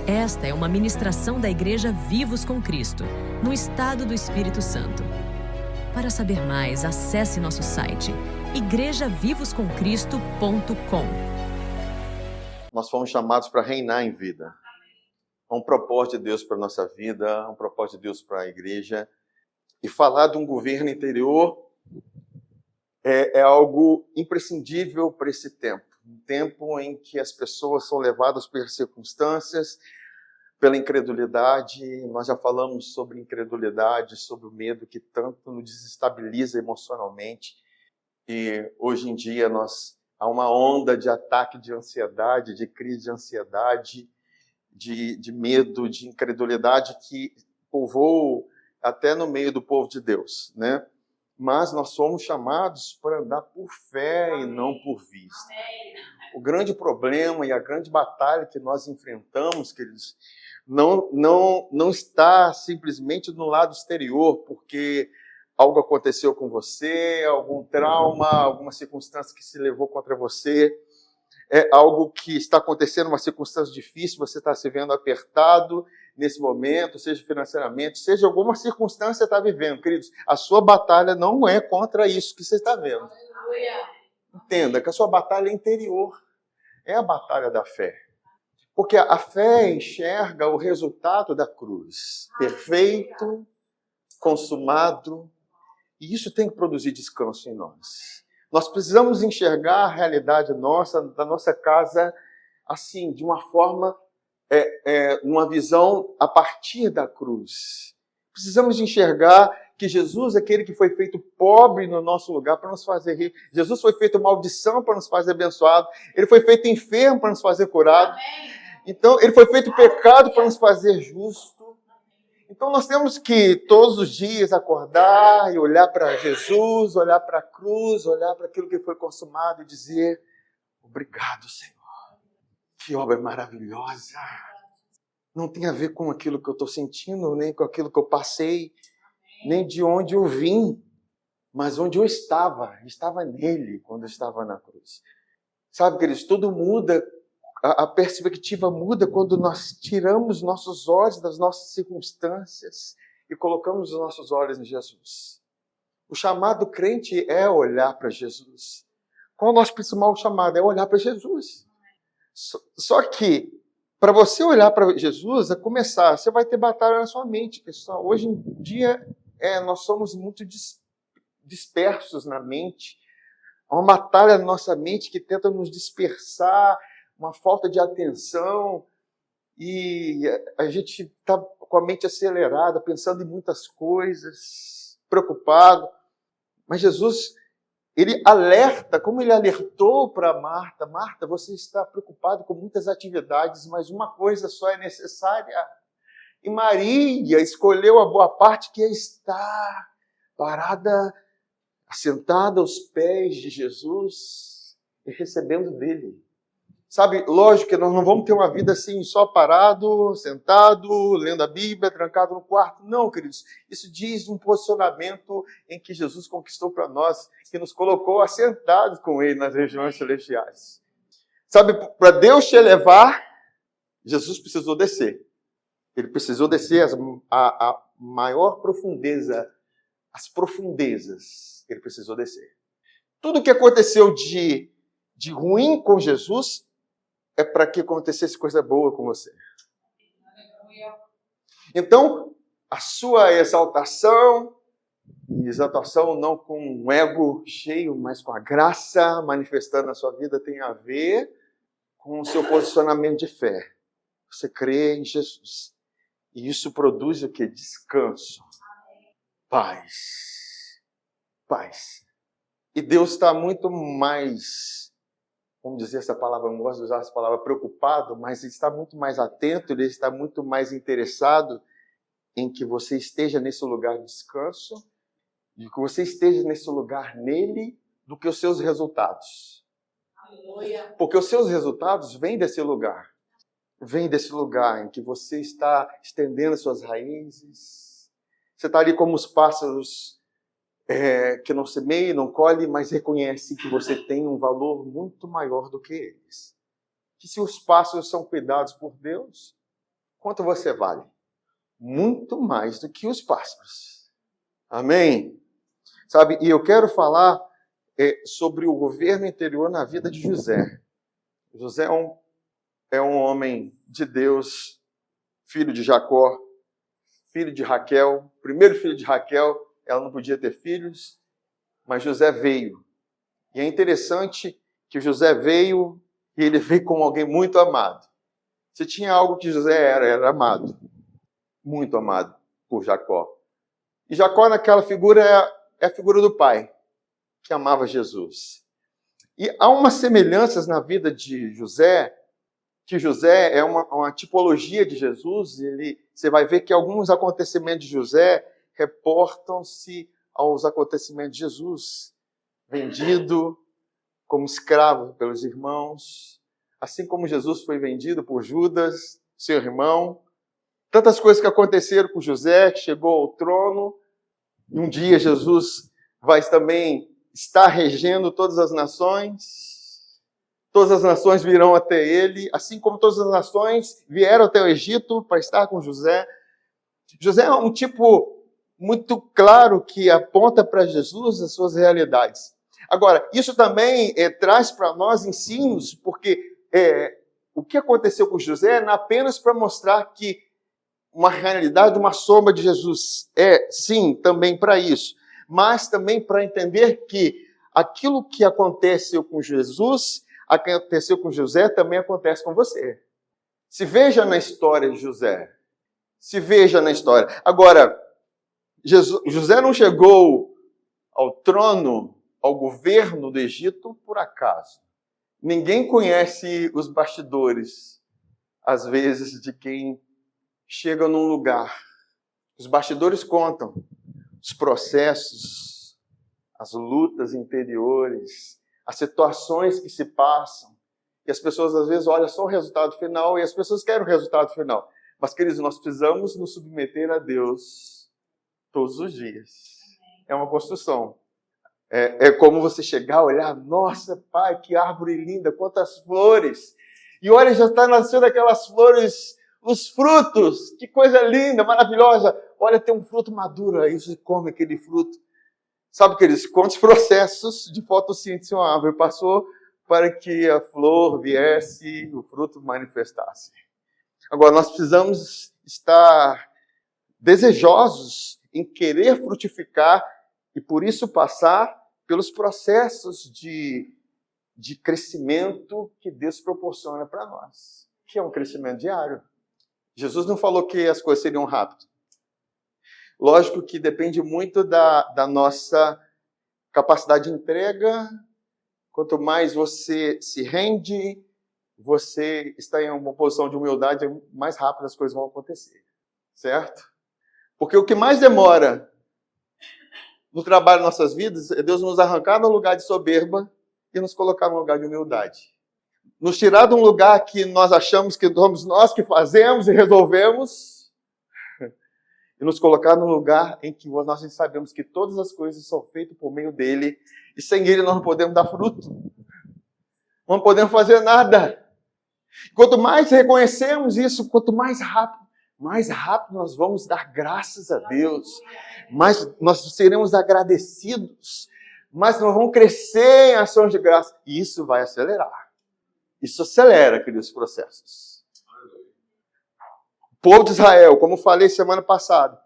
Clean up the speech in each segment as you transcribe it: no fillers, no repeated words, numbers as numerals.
Esta é uma ministração da Igreja Vivos com Cristo, no estado do Espírito Santo. Para saber mais, acesse nosso site igrejavivoscomcristo.com. Nós fomos chamados para reinar em vida. Há um propósito de Deus para a nossa vida, há um propósito de Deus para a igreja. E falar de um governo interior é algo imprescindível para esse tempo. Um tempo em que as pessoas são levadas pelas circunstâncias, pela incredulidade. Nós já falamos sobre incredulidade, sobre o medo que tanto nos desestabiliza emocionalmente. E hoje em dia há uma onda de ataque de ansiedade, de crise de ansiedade, de medo, de incredulidade que povoa até no meio do povo de Deus, né? Mas nós somos chamados para andar por fé e não por vista. O grande problema e a grande batalha que nós enfrentamos, queridos, não está simplesmente no lado exterior, porque algo aconteceu com você, algum trauma, alguma circunstância que se levou contra você, é algo que está acontecendo, uma circunstância difícil, você está se vendo apertado nesse momento, seja financeiramente, seja alguma circunstância que você está vivendo. Queridos, a sua batalha não é contra isso que você está vendo. Entenda que a sua batalha é interior, é a batalha da fé. Porque a fé enxerga o resultado da cruz, perfeito, consumado, e isso tem que produzir descanso em nós. Nós precisamos enxergar a realidade nossa, da nossa casa, assim, de uma forma, numa visão a partir da cruz. Precisamos enxergar que Jesus é aquele que foi feito pobre no nosso lugar para nos fazer rir. Jesus foi feito maldição para nos fazer abençoado. Ele foi feito enfermo para nos fazer curado. Então, ele foi feito pecado para nos fazer justo. Então, nós temos que, todos os dias, acordar e olhar para Jesus, olhar para a cruz, olhar para aquilo que foi consumado e dizer: obrigado, Senhor. Que obra maravilhosa. Não tem a ver com aquilo que eu estou sentindo, nem com aquilo que eu passei, nem de onde eu vim, mas onde eu estava. Estava nele quando eu estava na cruz. Sabe, queridos, tudo muda. A perspectiva muda quando nós tiramos nossos olhos das nossas circunstâncias e colocamos os nossos olhos em Jesus. O chamado do crente é olhar para Jesus. Qual é o nosso principal chamado? É olhar para Jesus. Só que, para você olhar para Jesus, a começar, você vai ter batalha na sua mente, pessoal. Hoje em dia, nós somos muito dispersos na mente. Há uma batalha na nossa mente que tenta nos dispersar, uma falta de atenção, e a gente está com a mente acelerada, pensando em muitas coisas, preocupado. Mas Jesus, ele alerta, como ele alertou para Marta: Marta, você está preocupado com muitas atividades, mas uma coisa só é necessária. E Maria escolheu a boa parte, que é estar parada, sentada aos pés de Jesus e recebendo dele. Sabe, lógico que nós não vamos ter uma vida assim, só parado, sentado, lendo a Bíblia, trancado no quarto. Não, queridos. Isso diz um posicionamento em que Jesus conquistou para nós, que nos colocou assentados com ele nas regiões celestiais. Sabe, para Deus te elevar, Jesus precisou descer. Ele precisou descer a maior profundeza, as profundezas. Ele precisou descer. Tudo que aconteceu de ruim com Jesus é para que acontecesse coisa boa com você. Então, a sua exaltação não com um ego cheio, mas com a graça manifestada na sua vida, tem a ver com o seu posicionamento de fé. Você crê em Jesus. E isso produz o quê? Descanso. Paz. Paz. E Deus está muito mais, vamos dizer essa palavra, eu não gosto de usar essa palavra, preocupado, mas ele está muito mais atento, ele está muito mais interessado em que você esteja nesse lugar de descanso, de que você esteja nesse lugar nele, do que os seus resultados. Aleluia. Porque os seus resultados vêm desse lugar. Vêm desse lugar em que você está estendendo as suas raízes. Você está ali como os pássaros que não semeiam, não colhem, mas reconhecem que você tem um valor muito maior do que eles. Que se os pássaros são cuidados por Deus, quanto você vale? Muito mais do que os pássaros. Amém? Sabe, e eu quero falar sobre o governo interior na vida de José. José é um homem de Deus, filho de Jacó, filho de Raquel, primeiro filho de Raquel. Ela não podia ter filhos, mas José veio. E é interessante que José veio e ele veio como alguém muito amado. Se tinha algo que José era amado, muito amado por Jacó. E Jacó naquela figura é a figura do pai, que amava Jesus. E há umas semelhanças na vida de José, que José é uma tipologia de Jesus. Você vai ver que alguns acontecimentos de José reportam-se aos acontecimentos de Jesus. Vendido como escravo pelos irmãos, assim como Jesus foi vendido por Judas, seu irmão. Tantas coisas que aconteceram com José, que chegou ao trono. E um dia Jesus vai também estar regendo todas as nações. Todas as nações virão até ele, assim como todas as nações vieram até o Egito para estar com José. José é um tipo muito claro que aponta para Jesus as suas realidades. Agora, isso também traz para nós ensinos, porque o que aconteceu com José não é apenas para mostrar que uma realidade, uma sombra de Jesus. Sim, também para isso. Mas também para entender que aquilo que aconteceu com Jesus, aconteceu com José, também acontece com você. Se veja na história de José. Se veja na história. Agora, José não chegou ao trono, ao governo do Egito por acaso. Ninguém conhece os bastidores, às vezes, de quem chega num lugar. Os bastidores contam os processos, as lutas interiores, as situações que se passam. E as pessoas, às vezes, olham só o resultado final e as pessoas querem o resultado final. Mas, queridos, nós precisamos nos submeter a Deus todos os dias. É uma construção. É como você chegar, olhar, nossa, pai, que árvore linda, quantas flores. E olha, já está nascendo aquelas flores, os frutos, que coisa linda, maravilhosa. Olha, tem um fruto maduro aí, você come aquele fruto. Sabe, queridos, quantos processos de fotossíntese uma árvore passou para que a flor viesse, o fruto manifestasse. Agora, nós precisamos estar desejosos em querer frutificar e, por isso, passar pelos processos de crescimento que Deus proporciona para nós, que é um crescimento diário. Jesus não falou que as coisas seriam rápidas. Lógico que depende muito da nossa capacidade de entrega. Quanto mais você se rende, você está em uma posição de humildade, mais rápido as coisas vão acontecer. Certo? Porque o que mais demora no trabalho das nossas vidas é Deus nos arrancar no lugar de soberba e nos colocar no lugar de humildade. Nos tirar de um lugar que nós achamos que somos nós que fazemos e resolvemos e nos colocar no lugar em que nós sabemos que todas as coisas são feitas por meio dele e sem ele nós não podemos dar fruto. Não podemos fazer nada. Quanto mais reconhecemos isso, quanto mais rápido nós vamos dar graças a Deus, mais nós seremos agradecidos, mais nós vamos crescer em ações de graça. E isso vai acelerar. Isso acelera aqueles processos. O povo de Israel, como falei semana passada,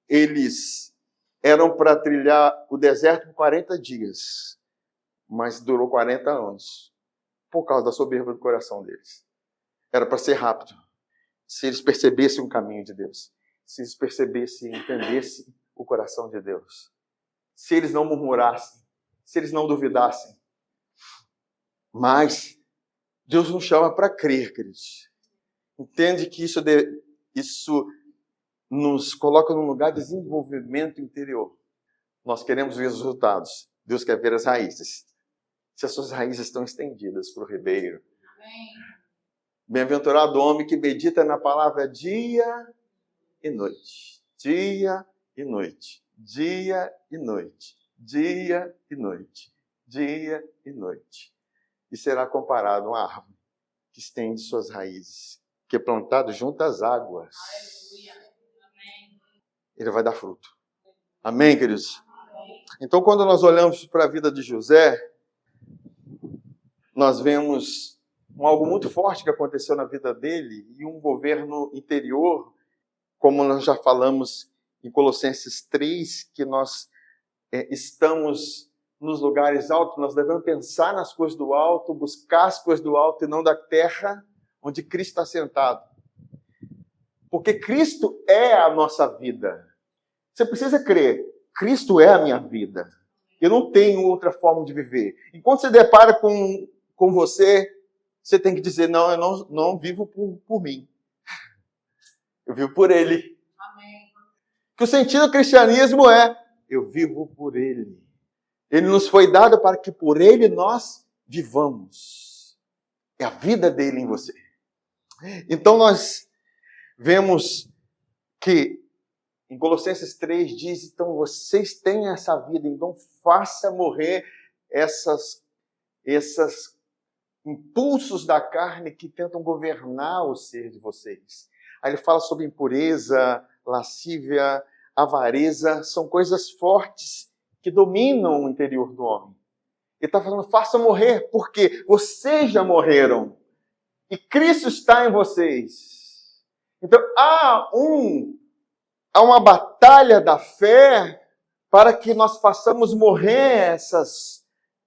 eles eram para trilhar o deserto por 40 dias, mas durou 40 anos, por causa da soberba do coração deles. Era para ser rápido. Se eles percebessem o caminho de Deus, se eles percebessem e entendessem o coração de Deus, se eles não murmurassem, se eles não duvidassem. Mas Deus nos chama para crer, queridos. Entende que isso nos coloca num lugar de desenvolvimento interior. Nós queremos ver os resultados. Deus quer ver as raízes. Se as suas raízes estão estendidas para o ribeiro. Amém. Bem-aventurado o homem que medita na palavra dia e noite. Dia e noite. Dia e noite. Dia e noite. Dia e noite. E será comparado a uma árvore que estende suas raízes, que é plantado junto às águas, ele vai dar fruto. Amém, queridos? Então, quando nós olhamos para a vida de José, nós vemos algo muito forte que aconteceu na vida dele e um governo interior, como nós já falamos em Colossenses 3, que nós estamos nos lugares altos, nós devemos pensar nas coisas do alto, buscar as coisas do alto e não da terra, onde Cristo está sentado. Porque Cristo é a nossa vida. Você precisa crer, Cristo é a minha vida. Eu não tenho outra forma de viver. Enquanto você depara com você, você tem que dizer, não, eu não vivo por mim. Eu vivo por Ele. Amém. Que o sentido do cristianismo é, eu vivo por Ele. Ele nos foi dado para que por Ele nós vivamos. É a vida dele em você. Então nós vemos que em Colossenses 3 diz, então vocês têm essa vida, então faça morrer esses impulsos da carne que tentam governar o ser de vocês. Aí ele fala sobre impureza, lascívia, avareza, são coisas fortes que dominam o interior do homem. Ele está falando, faça morrer, porque vocês já morreram. E Cristo está em vocês. Então, há uma batalha da fé para que nós façamos morrer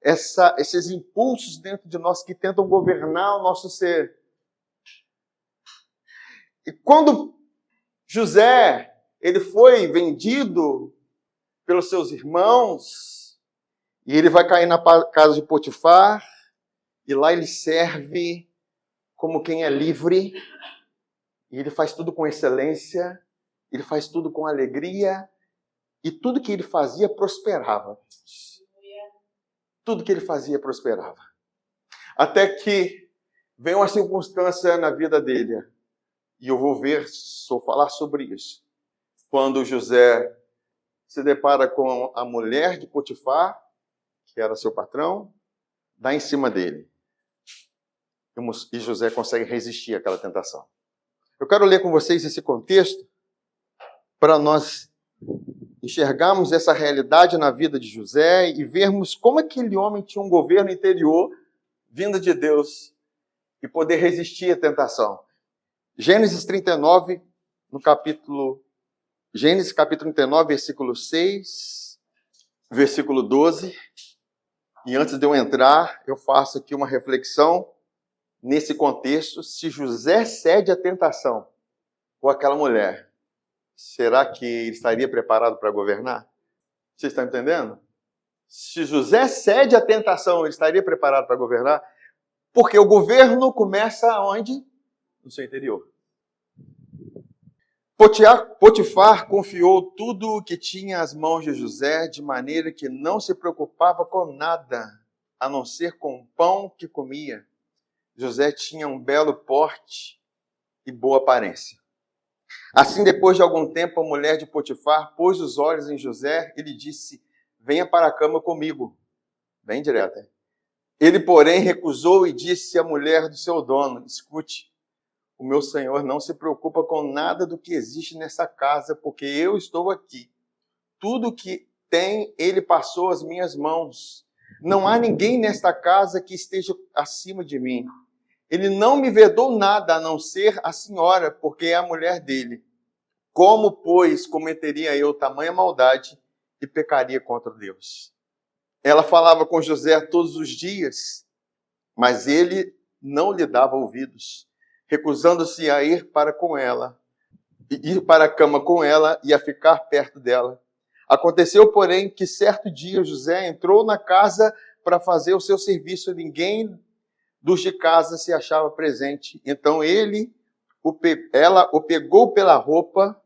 esses impulsos dentro de nós que tentam governar o nosso ser. E quando José, ele foi vendido pelos seus irmãos, e ele vai cair na casa de Potifar, e lá ele serve como quem é livre, e ele faz tudo com excelência, ele faz tudo com alegria, e tudo que ele fazia prosperava. Tudo que ele fazia prosperava. Até que vem uma circunstância na vida dele, e eu vou falar sobre isso. Quando José se depara com a mulher de Potifar, que era seu patrão, dá em cima dele. E José consegue resistir àquela tentação. Eu quero ler com vocês esse contexto para nós enxergarmos essa realidade na vida de José e vermos como aquele homem tinha um governo interior vindo de Deus e poder resistir à tentação. Gênesis 39, Gênesis capítulo 39, versículo 6, versículo 12. E antes de eu entrar, eu faço aqui uma reflexão nesse contexto. Se José cede à tentação com aquela mulher, será que ele estaria preparado para governar? Vocês estão entendendo? Se José cede à tentação, ele estaria preparado para governar? Porque o governo começa onde? No seu interior. Potifar confiou tudo o que tinha às mãos de José, de maneira que não se preocupava com nada, a não ser com o pão que comia. José tinha um belo porte e boa aparência. Assim, depois de algum tempo, a mulher de Potifar pôs os olhos em José e lhe disse, venha para a cama comigo. Bem direto, hein? Ele, porém, recusou e disse à mulher do seu dono, escute, o meu senhor não se preocupa com nada do que existe nessa casa, porque eu estou aqui. Tudo que tem, ele passou às minhas mãos. Não há ninguém nesta casa que esteja acima de mim. Ele não me vedou nada a não ser a senhora, porque é a mulher dele. Como, pois, cometeria eu tamanha maldade e pecaria contra Deus? Ela falava com José todos os dias, mas ele não lhe dava ouvidos, recusando-se a ir para a cama com ela e a ficar perto dela. Aconteceu, porém, que certo dia José entrou na casa para fazer o seu serviço, ninguém dos de casa se achava presente. Então ela o pegou pela roupa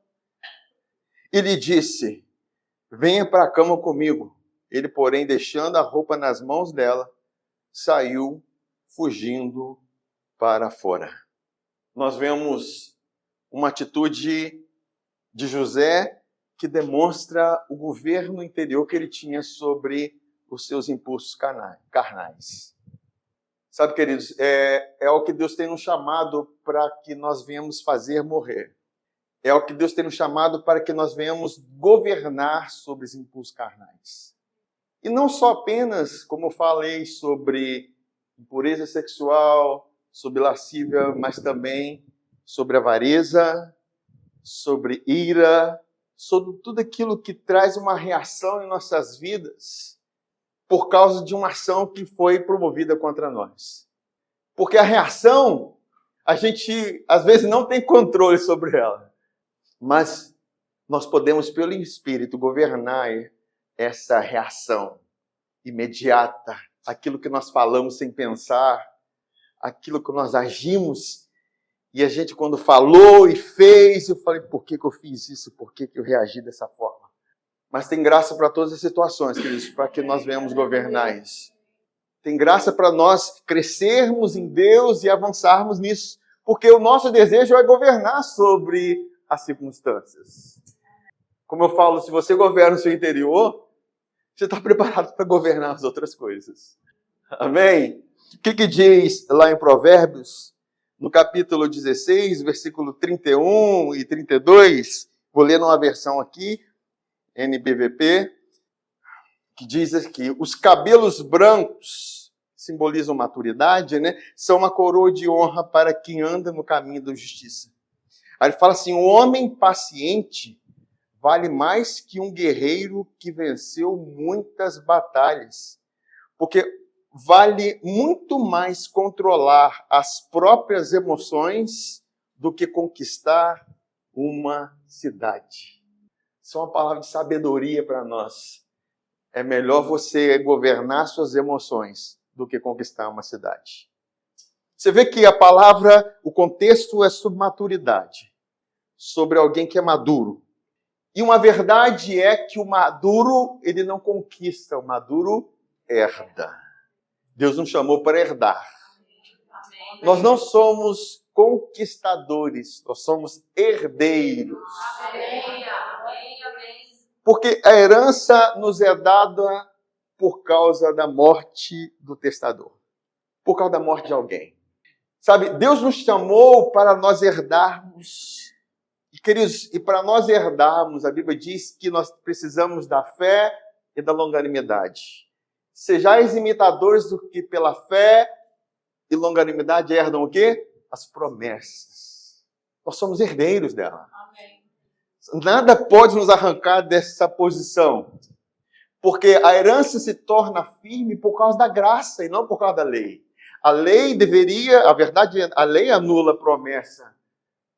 e lhe disse, venha para a cama comigo. Ele, porém, deixando a roupa nas mãos dela, saiu fugindo para fora. Nós vemos uma atitude de José que demonstra o governo interior que ele tinha sobre os seus impulsos carnais. Sabe, queridos, é o que Deus tem nos chamado para que nós venhamos fazer morrer. É o que Deus tem nos chamado para que nós venhamos governar sobre os impulsos carnais. E não só apenas, como eu falei, sobre impureza sexual, sobre lascívia, mas também sobre avareza, sobre ira, sobre tudo aquilo que traz uma reação em nossas vidas por causa de uma ação que foi promovida contra nós. Porque a reação, a gente às vezes não tem controle sobre ela, mas nós podemos, pelo Espírito, governar essa reação imediata, aquilo que nós falamos sem pensar, aquilo que nós agimos. E a gente, quando falou e fez, eu falei, por que eu fiz isso? Por que eu reagi dessa forma? Mas tem graça para todas as situações, queridos, para que nós venhamos governar isso. Tem graça para nós crescermos em Deus e avançarmos nisso, porque o nosso desejo é governar sobre as circunstâncias. Como eu falo, se você governa o seu interior, você está preparado para governar as outras coisas. Amém? O que diz lá em Provérbios, no capítulo 16, versículo 31 e 32, vou ler numa versão aqui, NBVP, que diz aqui, os cabelos brancos simbolizam maturidade, né? São uma coroa de honra para quem anda no caminho da justiça. Aí ele fala assim, o homem paciente vale mais que um guerreiro que venceu muitas batalhas, porque vale muito mais controlar as próprias emoções do que conquistar uma cidade. Isso é uma palavra de sabedoria para nós. É melhor você governar suas emoções do que conquistar uma cidade. Você vê que a palavra, o contexto é sobre maturidade, sobre alguém que é maduro. E uma verdade é que o maduro, ele não conquista, o maduro herda. Deus nos chamou para herdar. Amém. Nós não somos conquistadores, nós somos herdeiros. Amém. Porque a herança nos é dada por causa da morte do testador. Por causa da morte de alguém. Sabe, Deus nos chamou para nós herdarmos. E, queridos, e para nós herdarmos, a Bíblia diz que nós precisamos da fé e da longanimidade. Sejais imitadores do que pela fé e longanimidade herdam o quê? As promessas. Nós somos herdeiros dela. Amém. Nada pode nos arrancar dessa posição. Porque a herança se torna firme por causa da graça e não por causa da lei. A lei deveria, a verdade, a lei anula a promessa.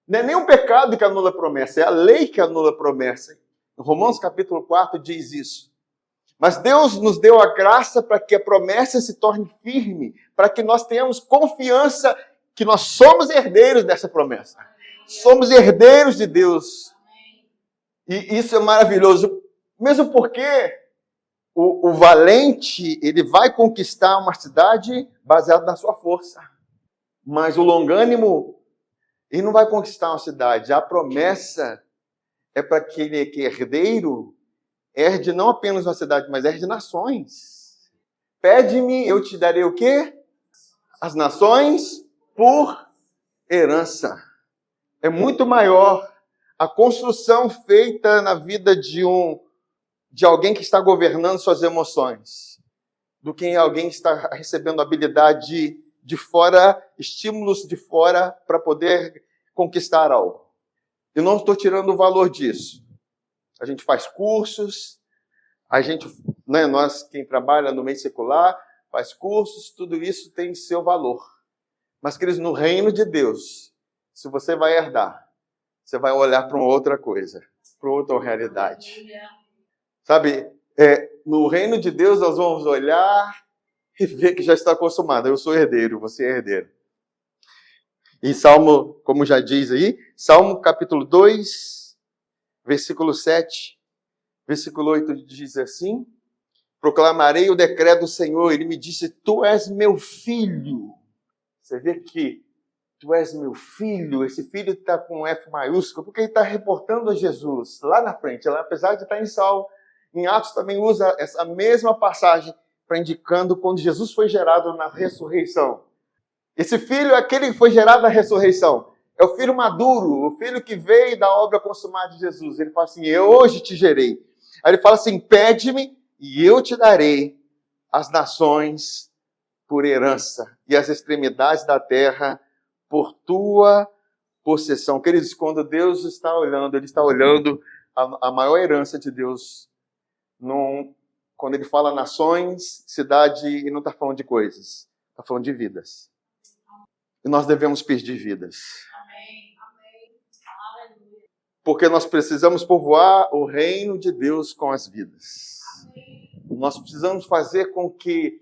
Não é nem um pecado que anula a promessa, é a lei que anula a promessa. Em Romanos capítulo 4 diz isso. Mas Deus nos deu a graça para que a promessa se torne firme, para que nós tenhamos confiança que nós somos herdeiros dessa promessa. Somos herdeiros de Deus. E isso é maravilhoso. Mesmo porque o valente, ele vai conquistar uma cidade baseado na sua força. Mas o longânimo, ele não vai conquistar uma cidade. A promessa é para que ele, que é herdeiro, herde não apenas uma cidade, mas herde nações. Pede-me, eu te darei o quê? As nações por herança. É muito maior a construção feita na vida de alguém que está governando suas emoções do que alguém que está recebendo habilidade de fora, estímulos de fora para poder conquistar algo. Eu não estou tirando o valor disso. A gente faz cursos, nós, quem trabalha no meio secular, faz cursos, tudo isso tem seu valor. Mas, queridos, no reino de Deus, se você vai herdar, você vai olhar para uma outra coisa, para outra realidade. Sabe, no reino de Deus nós vamos olhar e ver que já está consumado. Eu sou herdeiro, você é herdeiro. E Salmo, como já diz aí, Salmo capítulo 2, versículo 7, versículo 8 diz assim, proclamarei o decreto do Senhor. Ele me disse, tu és meu filho. Você vê que tu és meu filho, esse filho está com F maiúsculo, porque ele está reportando a Jesus lá na frente. Apesar de estar em Salmo, em Atos também usa essa mesma passagem para indicando quando Jesus foi gerado na ressurreição. Esse filho é aquele que foi gerado na ressurreição. É o filho maduro, o filho que veio da obra consumada de Jesus. Ele fala assim, eu hoje te gerei. Aí ele fala assim, pede-me e eu te darei as nações por herança e as extremidades da terra por tua possessão. Queridos, quando Deus está olhando, Ele está olhando a maior herança de Deus. Quando Ele fala nações, cidade, e não está falando de coisas, está falando de vidas. E nós devemos pedir vidas. Porque nós precisamos povoar o reino de Deus com as vidas. Nós precisamos fazer com que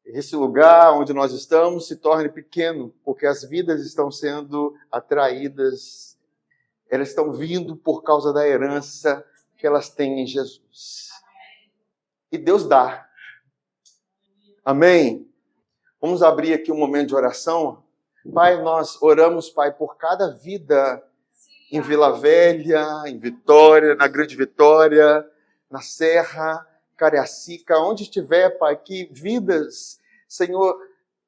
esse lugar onde nós estamos se torne pequeno, porque as vidas estão sendo atraídas, elas estão vindo por causa da herança que elas têm em Jesus. E Deus dá. Amém? Vamos abrir aqui um momento de oração. Pai, nós oramos, Pai, por cada vida em Vila Velha, em Vitória, na Grande Vitória, na Serra, Cariacica, onde estiver, Pai, que vidas, Senhor,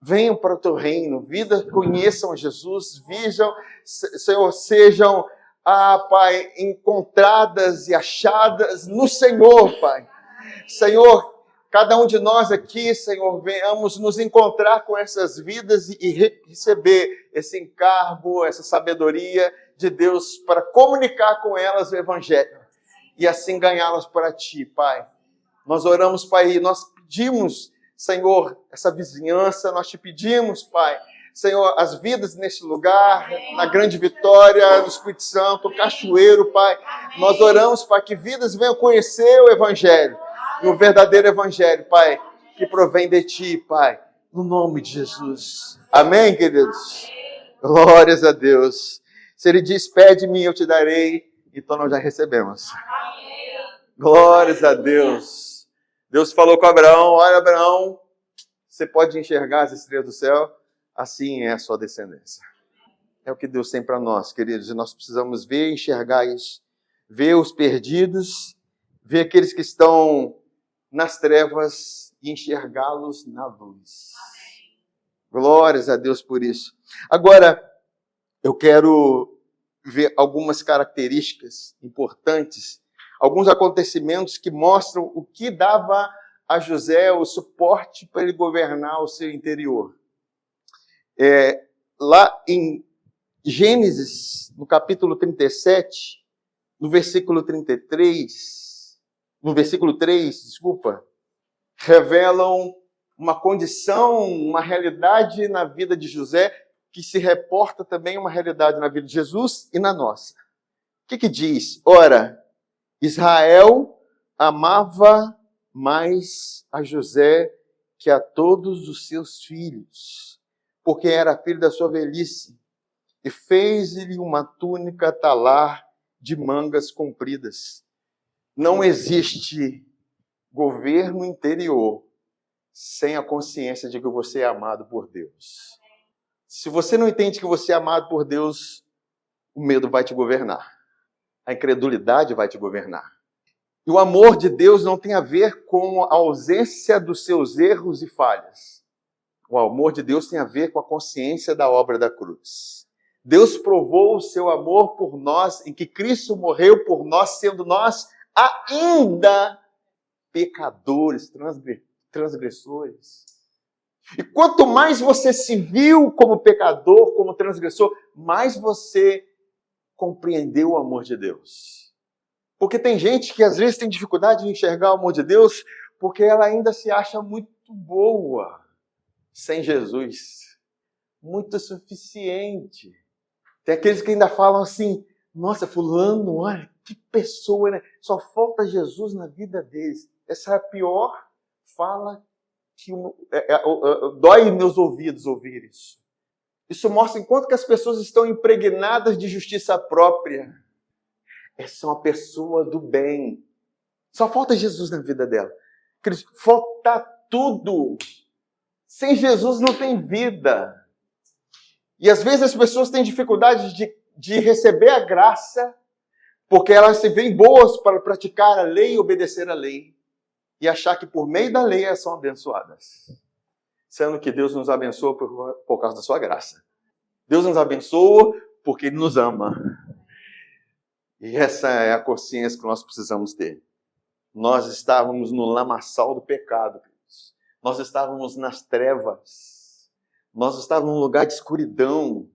venham para o Teu reino, vidas conheçam Jesus, Senhor, sejam, Pai, encontradas e achadas no Senhor, Pai. Senhor, cada um de nós aqui, Senhor, venhamos nos encontrar com essas vidas e receber esse encargo, essa sabedoria de Deus para comunicar com elas o Evangelho e assim ganhá-las para Ti, Pai. Nós oramos, Pai, e nós pedimos, Senhor, essa vizinhança, nós Te pedimos, Pai, Senhor, as vidas neste lugar, na Grande Vitória, no Espírito Santo, Cachoeiro, Pai. Nós oramos, Pai, que vidas venham conhecer o Evangelho, e o verdadeiro Evangelho, Pai, que provém de Ti, Pai, no nome de Jesus. Amém, queridos? Glórias a Deus. Se Ele diz, pede-me, eu te darei, então nós já recebemos. Glórias a Deus. Deus falou com Abraão, olha, Abraão, você pode enxergar as estrelas do céu, assim é a sua descendência. É o que Deus tem para nós, queridos, e nós precisamos ver e enxergar isso. Ver os perdidos, ver aqueles que estão nas trevas e enxergá-los na luz. Glórias a Deus por isso. Agora, eu quero ver algumas características importantes, alguns acontecimentos que mostram o que dava a José o suporte para ele governar o seu interior. Lá em Gênesis, no capítulo 37, no versículo 3, revelam uma condição, uma realidade na vida de José, que se reporta também uma realidade na vida de Jesus e na nossa. O que diz? Ora, Israel amava mais a José que a todos os seus filhos, porque era filho da sua velhice, e fez-lhe uma túnica talar de mangas compridas. Não existe governo interior sem a consciência de que você é amado por Deus. Se você não entende que você é amado por Deus, o medo vai te governar. A incredulidade vai te governar. E o amor de Deus não tem a ver com a ausência dos seus erros e falhas. O amor de Deus tem a ver com a consciência da obra da cruz. Deus provou o seu amor por nós, em que Cristo morreu por nós, sendo nós ainda pecadores, transgressores. E quanto mais você se viu como pecador, como transgressor, mais você compreendeu o amor de Deus. Porque tem gente que às vezes tem dificuldade de enxergar o amor de Deus porque ela ainda se acha muito boa sem Jesus. Muito suficiente. Tem aqueles que ainda falam assim, nossa, fulano, olha, que pessoa, né? Só falta Jesus na vida deles. Essa é a pior fala que dói meus ouvidos ouvir isso. Isso mostra enquanto que as pessoas estão impregnadas de justiça própria. Essa é uma pessoa do bem. Só falta Jesus na vida dela. Falta tudo. Sem Jesus não tem vida. E às vezes as pessoas têm dificuldade de receber a graça porque elas se veem boas para praticar a lei e obedecer a lei. e achar que por meio da lei elas são abençoadas. Sendo que Deus nos abençoa por causa da sua graça. Deus nos abençoa porque Ele nos ama. E essa é a consciência que nós precisamos ter. Nós estávamos no lamaçal do pecado. Nós estávamos nas trevas. Nós estávamos num lugar de escuridão.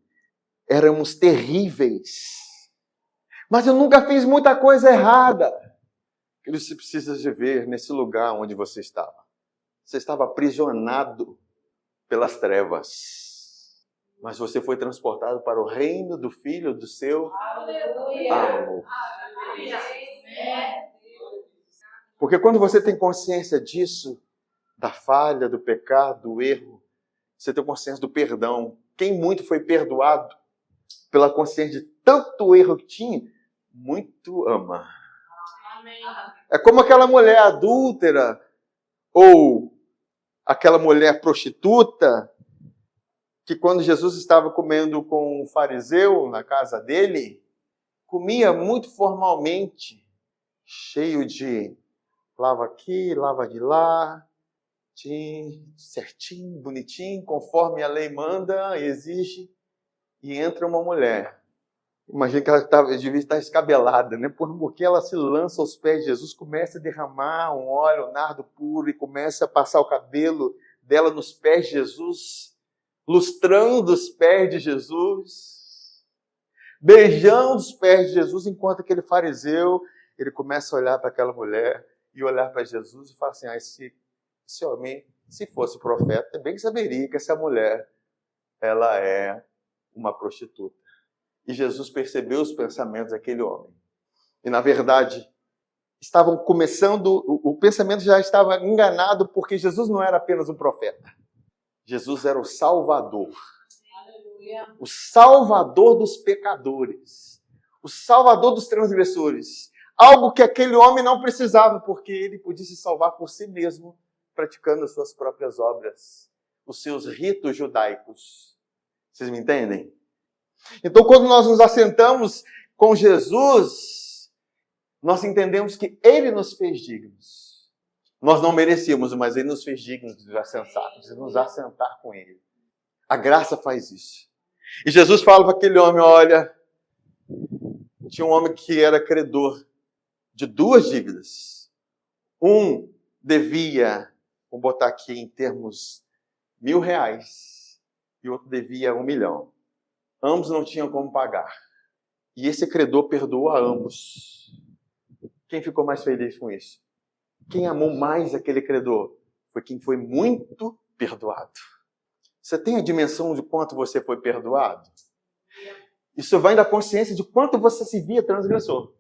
Éramos terríveis. Mas eu nunca fiz muita coisa errada. Você precisa viver nesse lugar onde você estava. Você estava aprisionado pelas trevas. Mas você foi transportado para o reino do Filho do seu amor. Porque quando você tem consciência disso, da falha, do pecado, do erro, você tem consciência do perdão. Quem muito foi perdoado pela consciência de tanto erro que tinha, muito ama. É como aquela mulher adúltera ou aquela mulher prostituta que quando Jesus estava comendo com um fariseu na casa dele, comia muito formalmente, cheio de lava aqui, lava de lá, certinho, bonitinho, conforme a lei manda e exige, e entra uma mulher. Imagina que ela devia estar escabelada, né? Porque ela se lança aos pés de Jesus, começa a derramar um óleo, um nardo puro, e começa a passar o cabelo dela nos pés de Jesus, lustrando os pés de Jesus, beijando os pés de Jesus, enquanto aquele fariseu, ele começa a olhar para aquela mulher e olhar para Jesus e falar assim, esse homem, se fosse profeta, bem que saberia que essa mulher, ela é uma prostituta. E Jesus percebeu os pensamentos daquele homem. E, na verdade, estavam começando, o pensamento já estava enganado, porque Jesus não era apenas um profeta. Jesus era o Salvador. Aleluia. O Salvador dos pecadores. O Salvador dos transgressores. Algo que aquele homem não precisava, porque ele podia se salvar por si mesmo, praticando as suas próprias obras, os seus ritos judaicos. Vocês me entendem? Então, quando nós nos assentamos com Jesus, nós entendemos que Ele nos fez dignos. Nós não merecíamos, mas Ele nos fez dignos de nos assentar com Ele. A graça faz isso. E Jesus fala para aquele homem, olha, tinha um homem que era credor de 2 dívidas. Um devia, vou botar aqui em termos, R$1.000, e o outro devia 1 milhão. Ambos não tinham como pagar. E esse credor perdoou a ambos. Quem ficou mais feliz com isso? Quem amou mais aquele credor? Foi quem foi muito perdoado. Você tem a dimensão de quanto você foi perdoado? Isso vem da consciência de quanto você se via transgressor.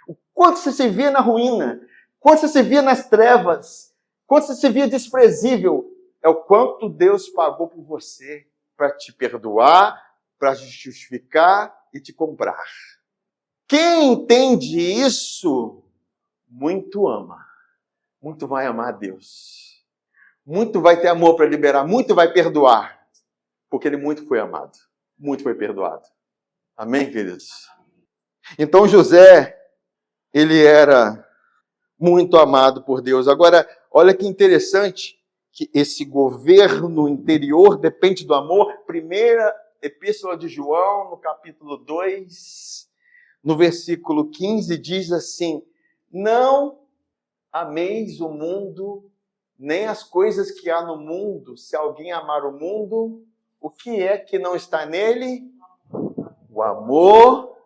O quanto você se via na ruína. Quanto você se via nas trevas. Quanto você se via desprezível. É o quanto Deus pagou por você para te perdoar, para te justificar e te comprar. Quem entende isso, muito ama. Muito vai amar a Deus. Muito vai ter amor para liberar. Muito vai perdoar. Porque ele muito foi amado. Muito foi perdoado. Amém, queridos? Então José, ele era muito amado por Deus. Agora, olha que interessante que esse governo interior depende do amor. Primeira Epístola de João, no capítulo 2, no versículo 15, diz assim, não ameis o mundo, nem as coisas que há no mundo. Se alguém amar o mundo, o que é que não está nele? O amor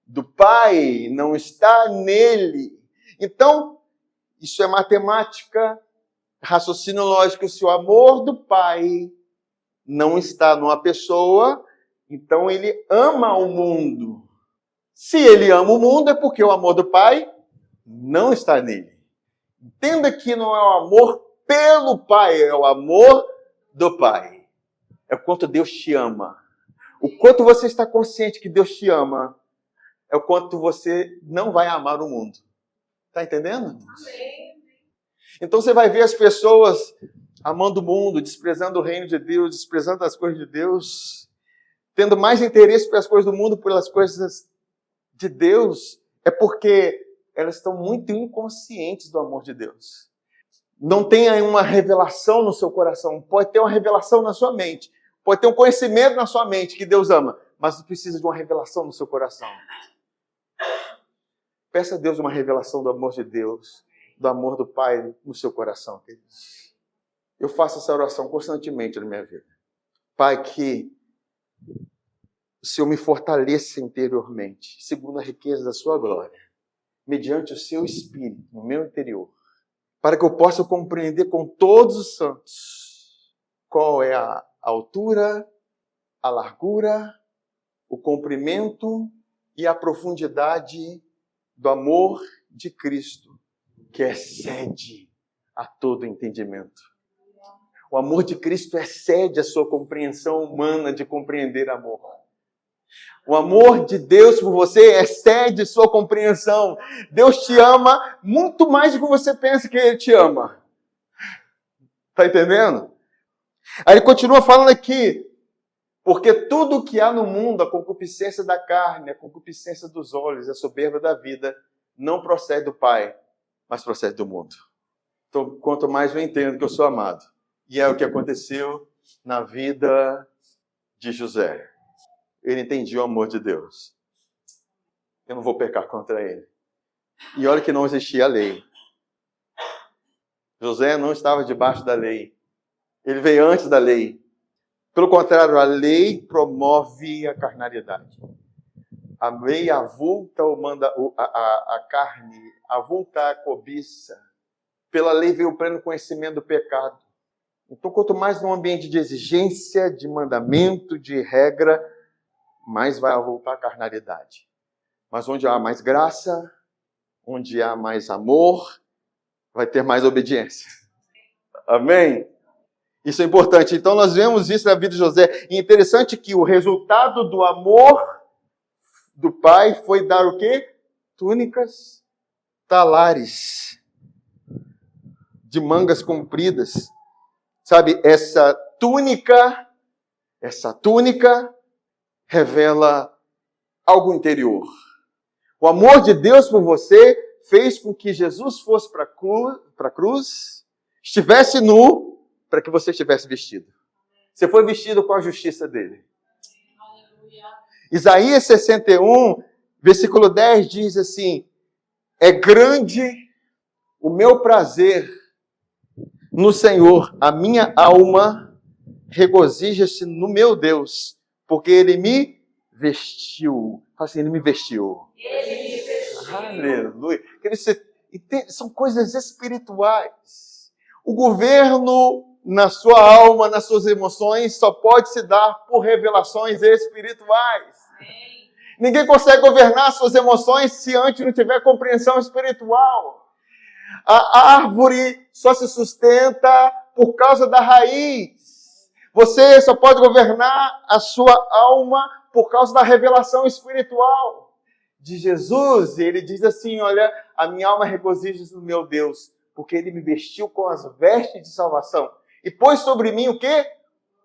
do Pai não está nele. Então, isso é matemática, raciocínio lógico. Se o amor do Pai não está numa pessoa, então ele ama o mundo. Se ele ama o mundo, é porque o amor do Pai não está nele. Entenda que não é o amor pelo Pai, é o amor do Pai. É o quanto Deus te ama. O quanto você está consciente que Deus te ama, é o quanto você não vai amar o mundo. Está entendendo? Então você vai ver as pessoas amando o mundo, desprezando o reino de Deus, desprezando as coisas de Deus, tendo mais interesse pelas coisas do mundo, pelas coisas de Deus, é porque elas estão muito inconscientes do amor de Deus. não tem aí uma revelação no seu coração. Pode ter uma revelação na sua mente. Pode ter um conhecimento na sua mente que Deus ama. Mas precisa de uma revelação no seu coração. Peça a Deus uma revelação do amor de Deus, do amor do Pai no seu coração, queridos. Eu faço essa oração constantemente na minha vida. Pai, que o Senhor me fortaleça interiormente, segundo a riqueza da sua glória, mediante o seu Espírito no meu interior, para que eu possa compreender com todos os santos qual é a altura, a largura, o comprimento e a profundidade do amor de Cristo, que excede a todo entendimento. O amor de Cristo excede a sua compreensão humana de compreender amor. O amor de Deus por você excede sua compreensão. Deus te ama muito mais do que você pensa que Ele te ama. Está entendendo? Aí ele continua falando aqui, porque tudo que há no mundo, a concupiscência da carne, a concupiscência dos olhos, a soberba da vida, não procede do Pai, mas procede do mundo. Então, quanto mais eu entendo que eu sou amado. E é o que aconteceu na vida de José. Ele entendia o amor de Deus. Eu não vou pecar contra ele. E olha que não existia a lei. José não estava debaixo da lei. Ele veio antes da lei. Pelo contrário, a lei promove a carnalidade. A lei avulta a carne, avulta a cobiça. Pela lei veio o pleno conhecimento do pecado. Então, quanto mais num ambiente de exigência, de mandamento, de regra, mais vai avultar a carnalidade. Mas onde há mais graça, onde há mais amor, vai ter mais obediência. Amém? Isso é importante. Então, nós vemos isso na vida de José. E é interessante que o resultado do amor do pai foi dar o quê? Túnicas, talares, de mangas compridas. Sabe, essa túnica revela algo interior. O amor de Deus por você fez com que Jesus fosse para a cruz, estivesse nu, para que você estivesse vestido. Você foi vestido com a justiça dele. Isaías 61, versículo 10 diz assim: é grande o meu prazer no Senhor, a minha alma regozija-se no meu Deus, porque Ele me vestiu. Fala assim, Ele me vestiu. Ele me vestiu. Aleluia. São coisas espirituais. O governo na sua alma, nas suas emoções, só pode se dar por revelações espirituais. Amém. Ninguém consegue governar suas emoções se antes não tiver compreensão espiritual. A árvore só se sustenta por causa da raiz. Você só pode governar a sua alma por causa da revelação espiritual de Jesus. Ele diz assim, olha, a minha alma regozija-se no meu Deus, porque Ele me vestiu com as vestes de salvação e pôs sobre mim o quê?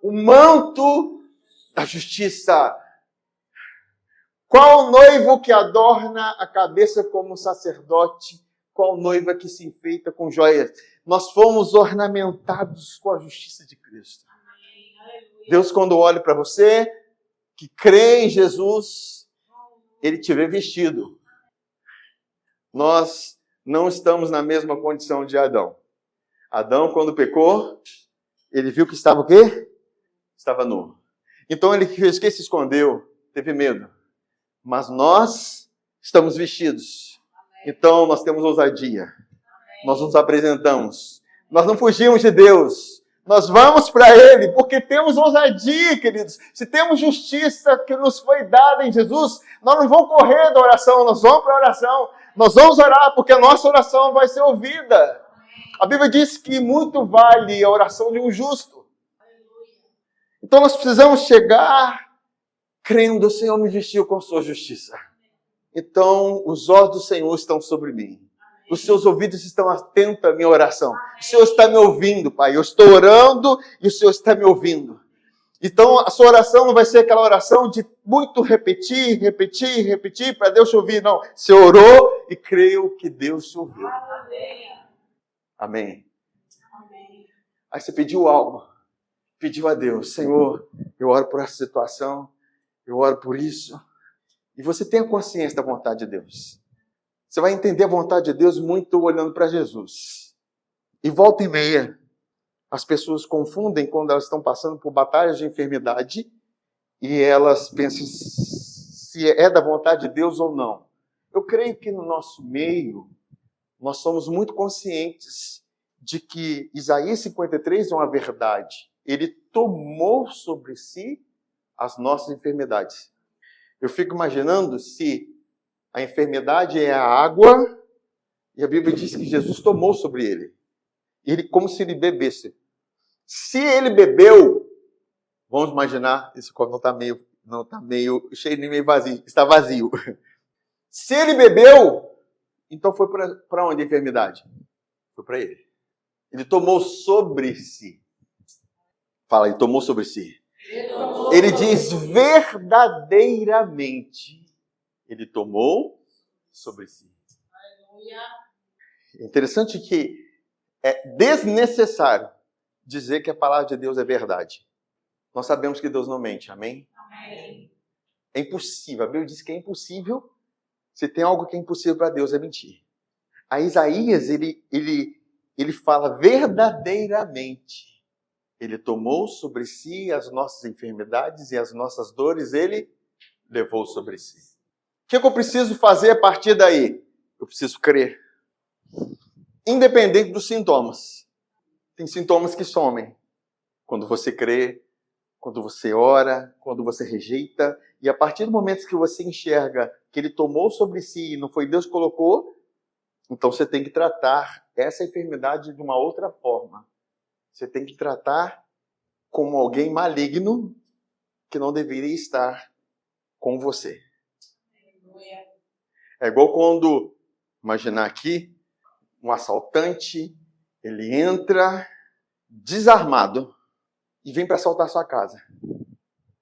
O manto da justiça. Qual noivo que adorna a cabeça como sacerdote? Qual noiva que se enfeita com joias? Nós fomos ornamentados com a justiça de Cristo. Deus, quando olha para você, que crê em Jesus, Ele te vê vestido. Nós não estamos na mesma condição de Adão. Adão, quando pecou, ele viu que estava o quê? Estava nu. Então ele fez o quê? Se escondeu, teve medo. Mas nós estamos vestidos. Então nós temos ousadia. Nós nos apresentamos. Nós não fugimos de Deus. Nós vamos para Ele porque temos ousadia, queridos. Se temos justiça que nos foi dada em Jesus, nós não vamos correr da oração, nós vamos para a oração. Nós vamos orar porque a nossa oração vai ser ouvida. A Bíblia diz que muito vale a oração de um justo. Então nós precisamos chegar crendo, o Senhor me vestiu com sua justiça. Então os olhos do Senhor estão sobre mim. Os seus ouvidos estão atentos à minha oração. O Senhor está me ouvindo, Pai. Eu estou orando e o Senhor está me ouvindo. Então a sua oração não vai ser aquela oração de muito repetir para Deus te ouvir. Não, você orou e creio que Deus te ouviu. Amém. Aí você pediu algo, pediu a Deus, Senhor, eu oro por essa situação, eu oro por isso. E você tem a consciência da vontade de Deus. Você vai entender a vontade de Deus muito olhando para Jesus. E volta e meia, as pessoas confundem quando elas estão passando por batalhas de enfermidade e elas pensam se é da vontade de Deus ou não. Eu creio que no nosso meio, nós somos muito conscientes de que Isaías 53 é uma verdade. Ele tomou sobre si as nossas enfermidades. Eu fico imaginando se a enfermidade é a água e a Bíblia diz que Jesus tomou sobre ele. Ele como se ele bebesse. Se ele bebeu, vamos imaginar, esse copo não está meio cheio nem meio vazio, está vazio. Se ele bebeu, então foi para onde a enfermidade? Foi para ele. Ele tomou sobre si. Fala, ele tomou sobre si. Ele diz verdadeiramente. Ele tomou sobre si. É interessante que é desnecessário dizer que a palavra de Deus é verdade. Nós sabemos que Deus não mente, amém? Amém. É impossível, a Bíblia diz que é impossível. Se tem algo que é impossível para Deus, é mentir. A Isaías, ele fala verdadeiramente. Ele tomou sobre si as nossas enfermidades e as nossas dores, ele levou sobre si. O que eu preciso fazer a partir daí? Eu preciso crer. Independente dos sintomas. Tem sintomas que somem. Quando você crê, quando você ora, quando você rejeita. E a partir do momento que você enxerga que ele tomou sobre si e não foi Deus que colocou, então você tem que tratar essa enfermidade de uma outra forma. Você tem que tratar como alguém maligno que não deveria estar com você. É igual quando, imaginar aqui, um assaltante, ele entra desarmado e vem para assaltar sua casa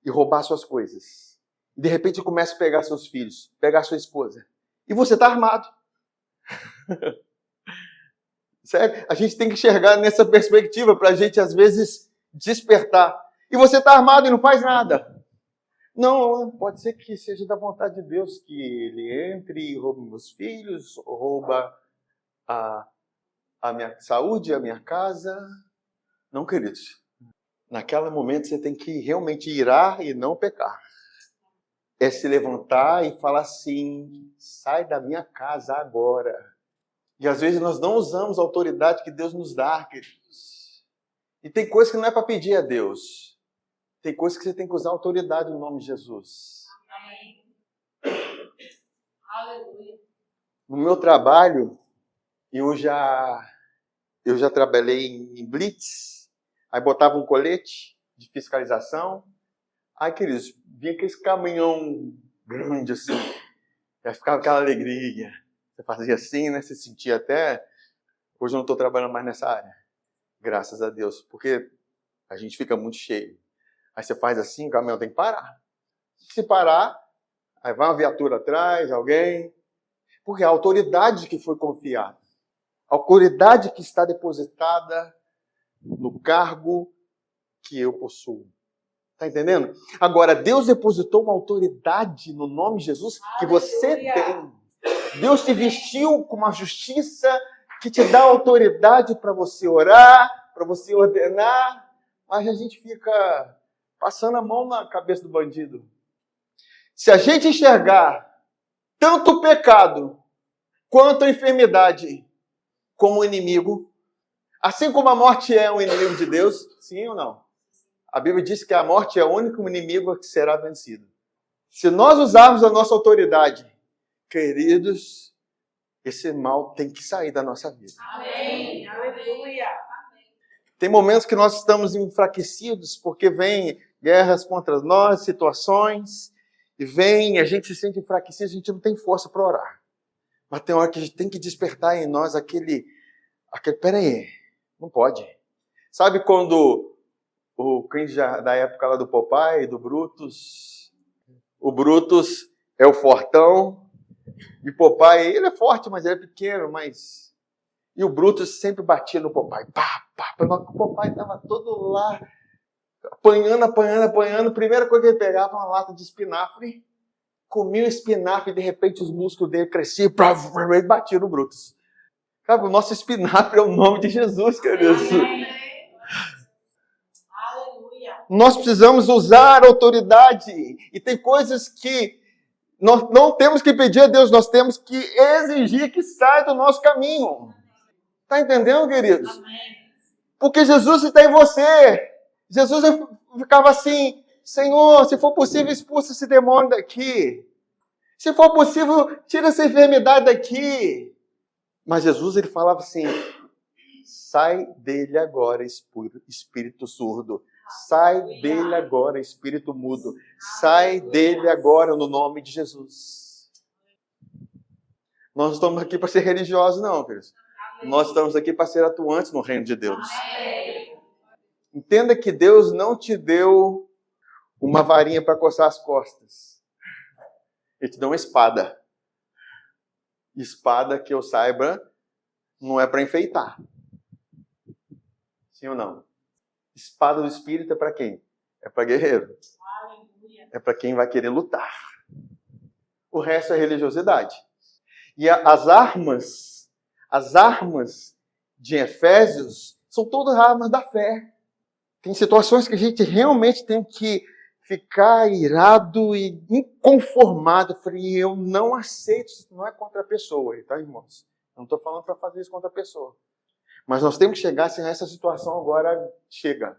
e roubar suas coisas. E de repente começa a pegar seus filhos, pegar sua esposa. E você está armado. Sério? A gente tem que enxergar nessa perspectiva para a gente, às vezes, despertar. E você está armado e não faz nada. Não, pode ser que seja da vontade de Deus que ele entre e roube meus filhos, rouba a minha saúde, a minha casa. Não, queridos. Naquele momento você tem que realmente irar e não pecar. É se levantar e falar assim, sai da minha casa agora. E às vezes nós não usamos a autoridade que Deus nos dá, queridos. E tem coisa que não é para pedir a Deus. Tem coisa que você tem que usar a autoridade no nome de Jesus. Amém. Aleluia. No meu trabalho, eu já trabalhei em blitz, aí botava um colete de fiscalização. Aí, queridos, vinha aquele caminhão grande assim, aí ficava aquela alegria. Você fazia assim, né? Você sentia até... Hoje eu não estou trabalhando mais nessa área. Graças a Deus. Porque a gente fica muito cheio. Aí você faz assim, o caminhão tem que parar. Se parar, aí vai uma viatura atrás, alguém. Porque a autoridade que foi confiada. A autoridade que está depositada no cargo que eu possuo. Está entendendo? Agora, Deus depositou uma autoridade no nome de Jesus que você tem. Deus te vestiu com uma justiça que te dá autoridade para você orar, para você ordenar, mas a gente fica passando a mão na cabeça do bandido. Se a gente enxergar tanto o pecado quanto a enfermidade como inimigo, assim como a morte é um inimigo de Deus, sim ou não? A Bíblia diz que a morte é o único inimigo que será vencido. Se nós usarmos a nossa autoridade, queridos, esse mal tem que sair da nossa vida. Amém. Aleluia. Tem momentos que nós estamos enfraquecidos porque vem guerras contra nós, situações, e a gente se sente enfraquecido, a gente não tem força para orar. Mas tem hora que a gente tem que despertar em nós aquele peraí, não pode. Sabe quando o crente da época lá do Popeye, do Brutus, o Brutus é o fortão, e Popeye, ele é forte, mas ele é pequeno, mas... E o Brutus sempre batia no Popeye. Pá, pá, o Popeye estava todo lá, apanhando. A primeira coisa que ele pegava uma lata de espinafre, comia o espinafre e de repente os músculos dele cresciam e batia no Brutus. Sabe, o nosso espinafre é o nome de Jesus, queridos. Nós precisamos usar autoridade. E tem coisas que nós não temos que pedir a Deus, nós temos que exigir que saia do nosso caminho. Está entendendo, queridos? Porque Jesus está em você. Jesus ficava assim: Senhor, se for possível, expulsa esse demônio daqui. Se for possível, tira essa enfermidade daqui. Mas Jesus, ele falava assim: sai dele agora, espírito surdo. Sai dele agora, espírito mudo. Sai dele agora, no nome de Jesus. Nós não estamos aqui para ser religiosos, não, queridos. Nós estamos aqui para ser atuantes no reino de Deus. Entenda que Deus não te deu uma varinha para coçar as costas. Ele te deu uma espada. Espada, que eu saiba, não é para enfeitar. Sim ou não? Espada do Espírito é para quem? É para guerreiro. É para quem vai querer lutar. O resto é religiosidade. E as armas de Efésios são todas armas da fé. Tem situações que a gente realmente tem que ficar irado e inconformado. Eu falei, eu não aceito, isso não é contra a pessoa, tá, irmãos? Eu não estou falando para fazer isso contra a pessoa. Mas nós temos que chegar assim, essa situação agora chega.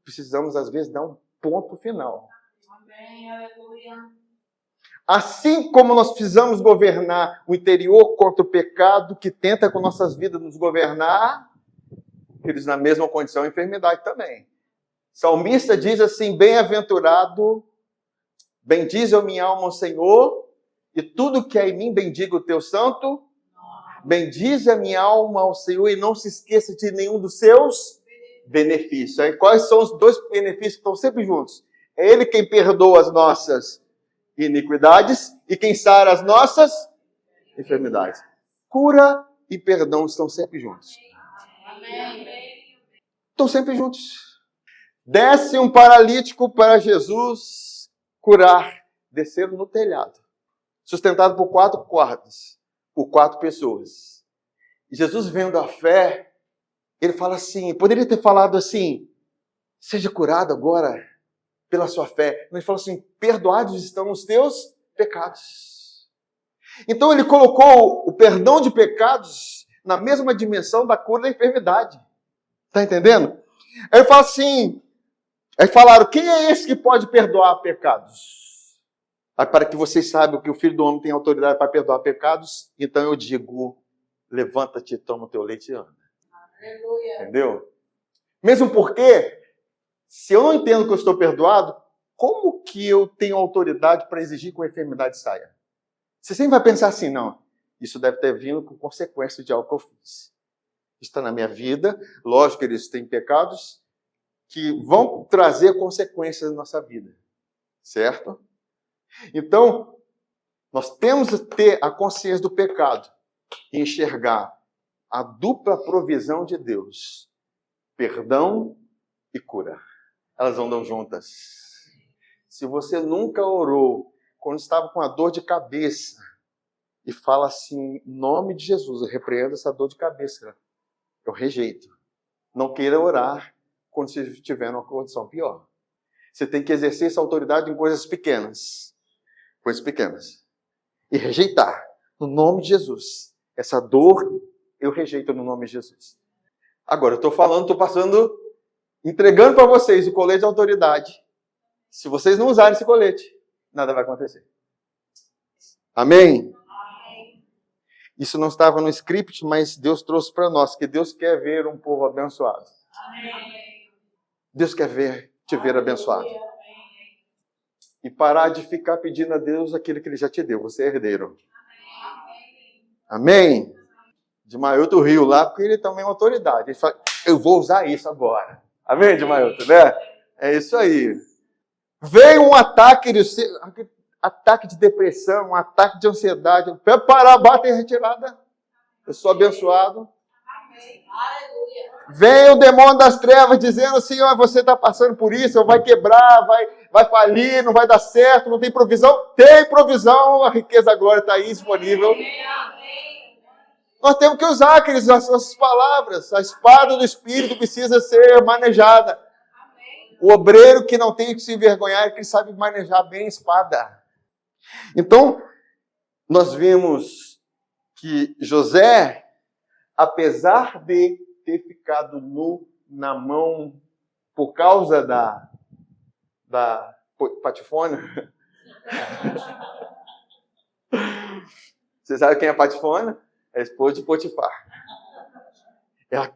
Precisamos, às vezes, dar um ponto final. Amém, aleluia. Assim como nós precisamos governar o interior contra o pecado que tenta com nossas vidas nos governar, eles na mesma condição, a enfermidade também. O salmista diz assim: bem-aventurado, bendize a minha alma ao Senhor, e tudo que é em mim bendiga o teu santo. Bendize a minha alma ao Senhor e não se esqueça de nenhum dos seus benefícios. Aí, quais são os dois benefícios que estão sempre juntos? É Ele quem perdoa as nossas iniquidades e quem sara as nossas enfermidades. Cura e perdão estão sempre juntos. Amém. Estão sempre juntos. Desce um paralítico para Jesus curar. Desceram no telhado. Sustentado por 4 cordas. Por 4 pessoas. E Jesus, vendo a fé, ele fala assim, poderia ter falado assim: seja curado agora pela sua fé. Ele falou assim: perdoados estão os teus pecados. Então ele colocou o perdão de pecados na mesma dimensão da cura da enfermidade. Está entendendo? Aí ele fala assim, aí falaram: quem é esse que pode perdoar pecados? Para que vocês saibam que o Filho do Homem tem autoridade para perdoar pecados, então eu digo: levanta-te, toma o teu leite e anda. Aleluia. Entendeu? Mesmo porque, se eu não entendo que eu estou perdoado, como que eu tenho autoridade para exigir que a enfermidade saia? Você sempre vai pensar assim: não, isso deve ter vindo com consequência de algo que eu fiz. Está na minha vida, lógico que eles têm pecados que vão trazer consequências na nossa vida. Certo? Então, nós temos que ter a consciência do pecado e enxergar a dupla provisão de Deus: perdão e cura. Elas andam juntas. Se você nunca orou quando estava com a dor de cabeça e fala assim: em nome de Jesus, eu repreendo essa dor de cabeça, eu rejeito. Não queira orar quando você estiver numa condição pior. Você tem que exercer essa autoridade em coisas pequenas. E rejeitar, no nome de Jesus. Essa dor, eu rejeito no nome de Jesus. Agora, eu estou passando, entregando para vocês o colete de autoridade. Se vocês não usarem esse colete, nada vai acontecer. Amém? Amém. Isso não estava no script, mas Deus trouxe para nós, que Deus quer ver um povo abençoado. Amém. Deus quer te ver abençoado. E parar de ficar pedindo a Deus aquilo que Ele já te deu. Você é herdeiro. Amém? De Mailton riu lá, porque ele também é uma autoridade. Ele fala: eu vou usar isso agora. Amém, de Mailton, né? É isso aí. Veio um ataque de depressão, um ataque de ansiedade. Parar, bate em retirada. Eu sou abençoado. Amém. Aleluia. Vem o demônio das trevas dizendo assim, ó, você está passando por isso, vai quebrar, vai falir, não vai dar certo, não tem provisão. Tem provisão, a riqueza da glória está aí disponível. Amém. Nós temos que usar, queridos, as nossas palavras. A espada do Espírito precisa ser manejada. Amém. O obreiro que não tem que se envergonhar é que sabe manejar bem a espada. Então, nós vimos que José, apesar de ter ficado nu na mão por causa da Patifona. Você sabe quem é a Patifona? É a esposa de Potifar. Ela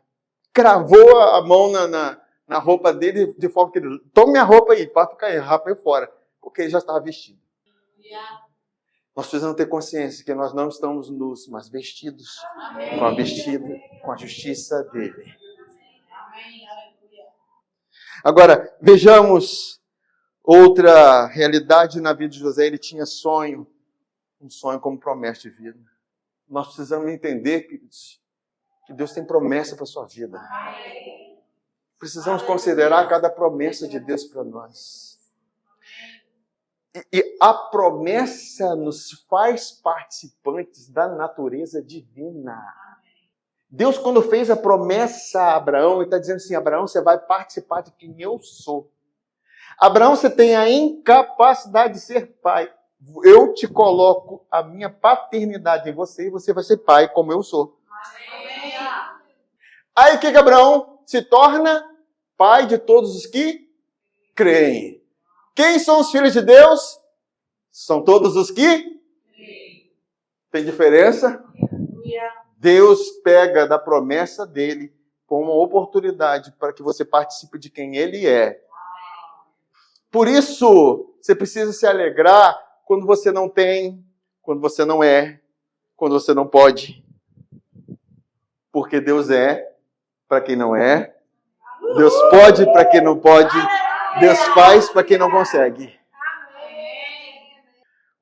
cravou a mão na roupa dele de forma que ele... Tome minha roupa aí, para ficar aí, rapa aí fora. Porque ele já estava vestido. Nós precisamos ter consciência que nós não estamos nus, mas vestidos com a justiça dele. Amém. Aleluia. Agora, vejamos outra realidade na vida de José. Ele tinha sonho, um sonho como promessa de vida. Nós precisamos entender, queridos, que Deus tem promessa para a sua vida. Precisamos considerar cada promessa de Deus para nós. E a promessa nos faz participantes da natureza divina. Deus, quando fez a promessa a Abraão, Ele está dizendo assim, Abraão, você vai participar de quem eu sou. Abraão, você tem a incapacidade de ser pai. Eu te coloco a minha paternidade em você e você vai ser pai como eu sou. Amém. Aí o que Abraão se torna? Pai de todos os que creem. Quem são os filhos de Deus? São todos os que? Tem diferença? Deus pega da promessa dele como uma oportunidade para que você participe de quem ele é. Por isso, você precisa se alegrar quando você não tem, quando você não é, quando você não pode. Porque Deus é para quem não é. Deus pode para quem não pode. Deus faz para quem não consegue.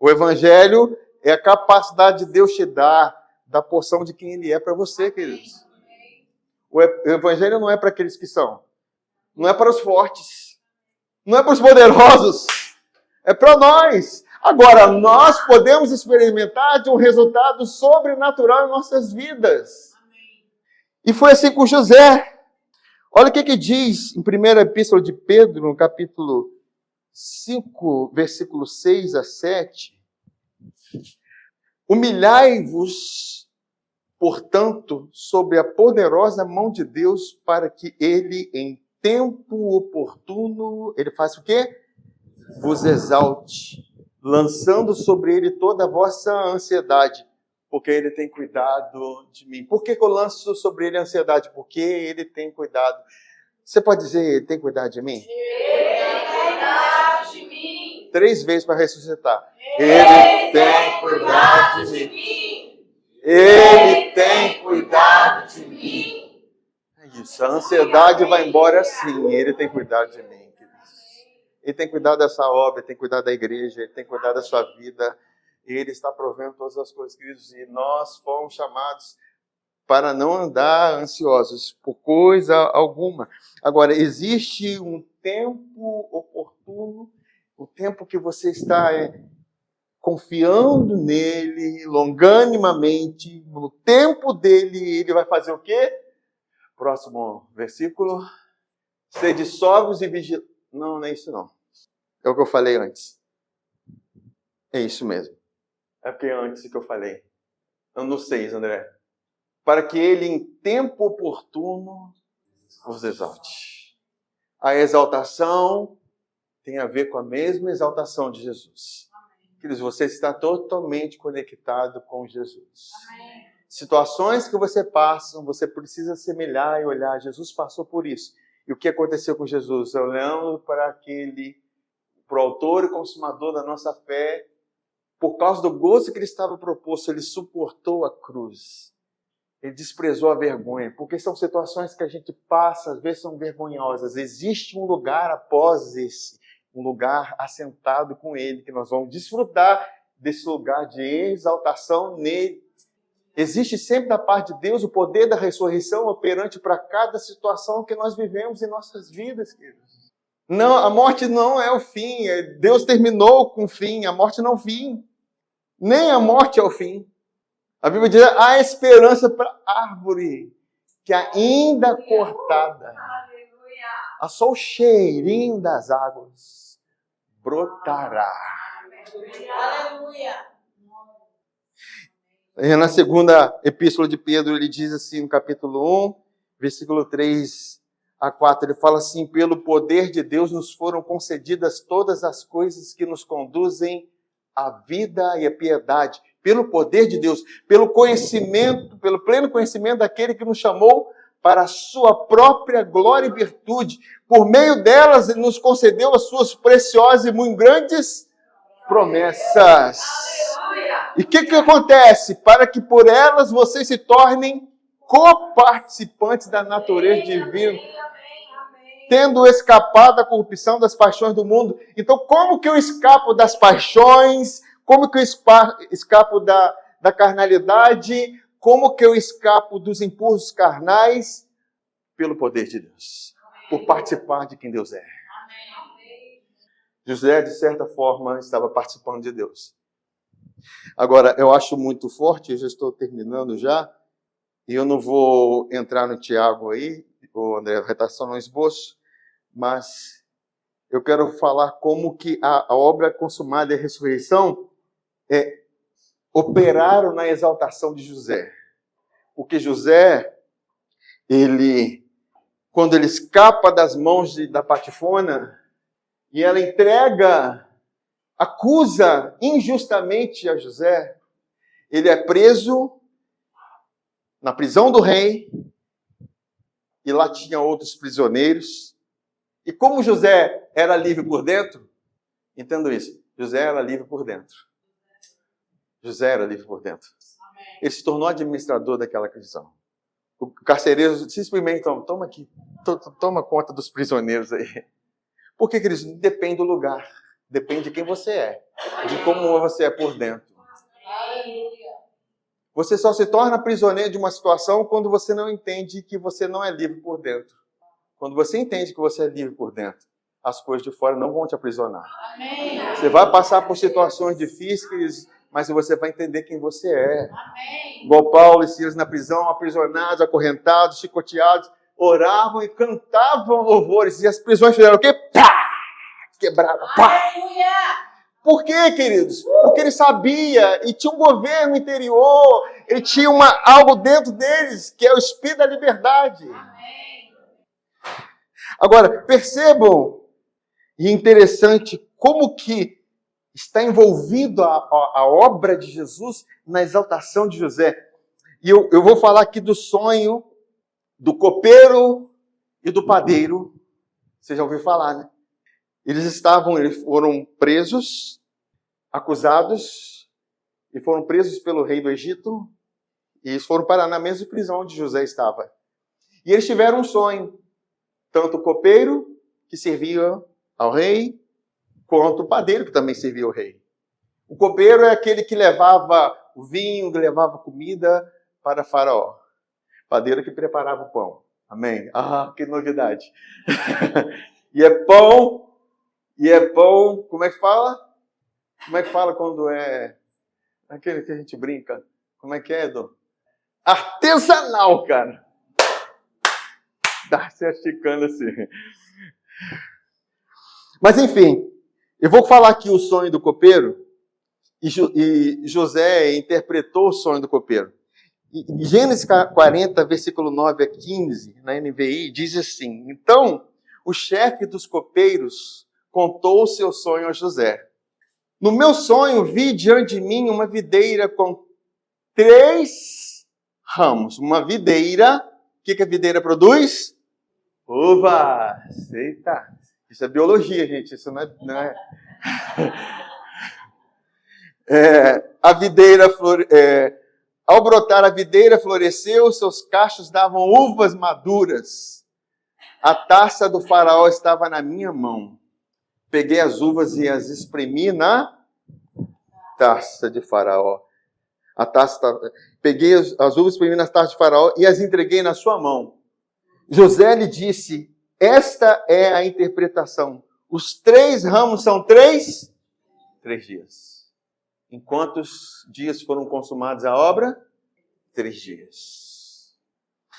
O Evangelho é a capacidade de Deus te dar da porção de quem Ele é para você, queridos. O Evangelho não é para aqueles que são. Não é para os fortes. Não é para os poderosos. É para nós. Agora, nós podemos experimentar de um resultado sobrenatural em nossas vidas. E foi assim com José. Olha o que diz em 1ª Epístola de Pedro, no capítulo 5, versículo 6 a 7. Humilhai-vos, portanto, sob a poderosa mão de Deus, para que Ele, em tempo oportuno, Ele faça o quê? Vos exalte, lançando sobre Ele toda a vossa ansiedade, porque Ele tem cuidado de mim. Por que eu lanço sobre Ele a ansiedade? Porque Ele tem cuidado. Você pode dizer, Ele tem cuidado de mim? Ele tem cuidado de mim. 3 vezes para ressuscitar. Ele tem cuidado de mim. Ele tem cuidado de mim. É isso, a ansiedade vai embora sim. Ele tem cuidado de mim, queridos. Ele tem cuidado dessa obra, Ele tem cuidado da igreja, Ele tem cuidado da sua vida. Ele está provendo todas as coisas, queridos, e nós fomos chamados para não andar ansiosos por coisa alguma. Agora, existe um tempo oportuno, o tempo que você está confiando nele, longanimamente, no tempo dele, ele vai fazer o quê? Próximo versículo. Sede sóbrios e vigilantes. Não é isso não. É o que eu falei antes. É isso mesmo. É porque antes que eu falei. No 6, André. Para que ele em tempo oportuno os exalte. A exaltação tem a ver com a mesma exaltação de Jesus. Queridos, você está totalmente conectado com Jesus. Amém. Situações que você passa, você precisa assemelhar e olhar. Jesus passou por isso. E o que aconteceu com Jesus? Olhando para o autor e consumador da nossa fé, por causa do gozo que ele estava proposto, ele suportou a cruz. Ele desprezou a vergonha, porque são situações que a gente passa, às vezes são vergonhosas. Existe um lugar após esse, um lugar assentado com Ele, que nós vamos desfrutar desse lugar de exaltação nele. Existe sempre da parte de Deus o poder da ressurreição operante para cada situação que nós vivemos em nossas vidas, queridos. Não, a morte não é o fim. Deus terminou com o fim. A morte não é o fim. Nem a morte é o fim. A Bíblia diz, há esperança para a árvore que ainda cortada, a só o cheirinho das águas brotará. Aleluia. E na segunda epístola de Pedro, ele diz assim, no capítulo 1, versículo 3 a 4, ele fala assim, pelo poder de Deus nos foram concedidas todas as coisas que nos conduzem à vida e à piedade. Pelo poder de Deus, pelo conhecimento, pelo pleno conhecimento daquele que nos chamou para a sua própria glória e virtude. Por meio delas, ele nos concedeu as suas preciosas e muito grandes promessas. E o que acontece? Para que por elas vocês se tornem coparticipantes da natureza divina, tendo escapado da corrupção das paixões do mundo. Então, como que eu escapo das paixões? Como que eu escapo da carnalidade? Como que eu escapo dos impulsos carnais? Pelo poder de Deus. Por participar de quem Deus é. José, de certa forma, estava participando de Deus. Agora, eu acho muito forte, eu já estou terminando já, e eu não vou entrar no Tiago aí, o André vai estar só no esboço, mas eu quero falar como que a obra consumada e a ressurreição operaram na exaltação de José. Porque José, quando ele escapa das mãos da Patifona, e ela acusa injustamente a José, ele é preso na prisão do rei, e lá tinha outros prisioneiros. E como José era livre por dentro, entendo isso, José era livre por dentro. José era livre por dentro. Ele se tornou administrador daquela prisão. O carcereiro simplesmente, toma aqui, toma conta dos prisioneiros aí. Por que, queridos? Depende do lugar, depende de quem você é, de como você é por dentro. Você só se torna prisioneiro de uma situação quando você não entende que você não é livre por dentro. Quando você entende que você é livre por dentro, as coisas de fora não vão te aprisionar. Amém. Você vai passar por situações difíceis, mas você vai entender quem você é. Amém. Igual Paulo e Silas na prisão, aprisionados, acorrentados, chicoteados, oravam e cantavam louvores. E as prisões fizeram o quê? Pá! Quebraram. Pá! Aleluia. Por quê, queridos? Porque ele sabia, e tinha um governo interior, ele tinha algo dentro deles, que é o espírito da liberdade. Amém. Agora, percebam, e é interessante, como que está envolvido a obra de Jesus na exaltação de José. E eu vou falar aqui do sonho do copeiro e do padeiro. Você já ouviu falar, né? Eles foram presos, acusados, e foram presos pelo rei do Egito, e eles foram parar na mesma prisão onde José estava. E eles tiveram um sonho, tanto o copeiro, que servia ao rei, quanto o padeiro, que também servia ao rei. O copeiro é aquele que levava o vinho, que levava comida para Faraó. O padeiro que preparava o pão. Amém? Ah, que novidade! E é pão, como é que fala? Como é que fala quando é aquele que a gente brinca? Como é que é, Edu? Artesanal, cara. Dá se esticando assim. Mas enfim, eu vou falar aqui o sonho do copeiro, e José interpretou o sonho do copeiro. Em Gênesis 40, versículo 9 a 15, na NVI, diz assim: então, o chefe dos copeiros contou o seu sonho a José. No meu sonho, vi diante de mim uma videira com 3 ramos. Uma videira, o que a videira produz? Uvas. Eita, isso é biologia, gente, isso não é... A videira, ao brotar a videira, floresceu, seus cachos davam uvas maduras. A taça do faraó estava na minha mão. Peguei as uvas e as espremi na taça de Faraó. A taça peguei as uvas, espremi nas taças de Faraó e as entreguei na sua mão. José lhe disse, esta é a interpretação. Os 3 ramos são 3 dias. Em quantos dias foram consumados a obra? 3 dias.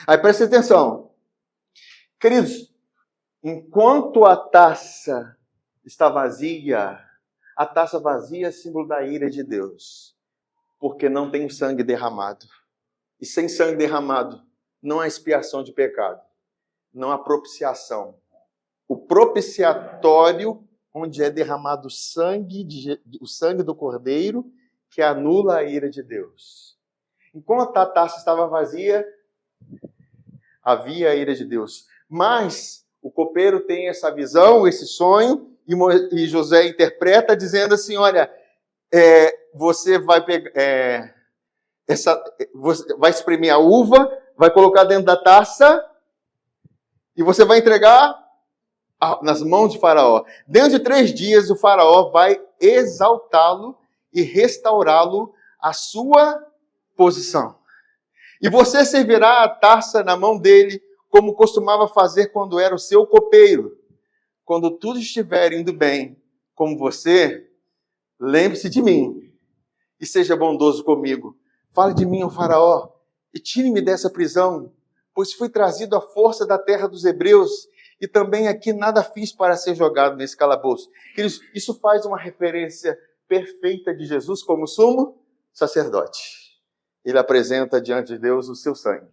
Aí presta atenção. Queridos, enquanto a taça está vazia, a taça vazia é símbolo da ira de Deus. Porque não tem sangue derramado. E sem sangue derramado, não há expiação de pecado. Não há propiciação. O propiciatório, onde é derramado o sangue do Cordeiro, que anula a ira de Deus. Enquanto a taça estava vazia, havia a ira de Deus. Mas o copeiro tem essa visão, esse sonho, e José interpreta dizendo assim, olha, você vai pegar, você vai espremer a uva, vai colocar dentro da taça, e você vai entregar nas mãos de Faraó. Dentro de 3 dias, o Faraó vai exaltá-lo e restaurá-lo à sua posição. E você servirá a taça na mão dele, como costumava fazer quando era o seu copeiro. Quando tudo estiver indo bem como você, lembre-se de mim e seja bondoso comigo. Fale de mim ao Faraó e tire-me dessa prisão, pois fui trazido à força da terra dos hebreus e também aqui nada fiz para ser jogado nesse calabouço. Isso faz uma referência perfeita de Jesus como sumo sacerdote. Ele apresenta diante de Deus o seu sangue,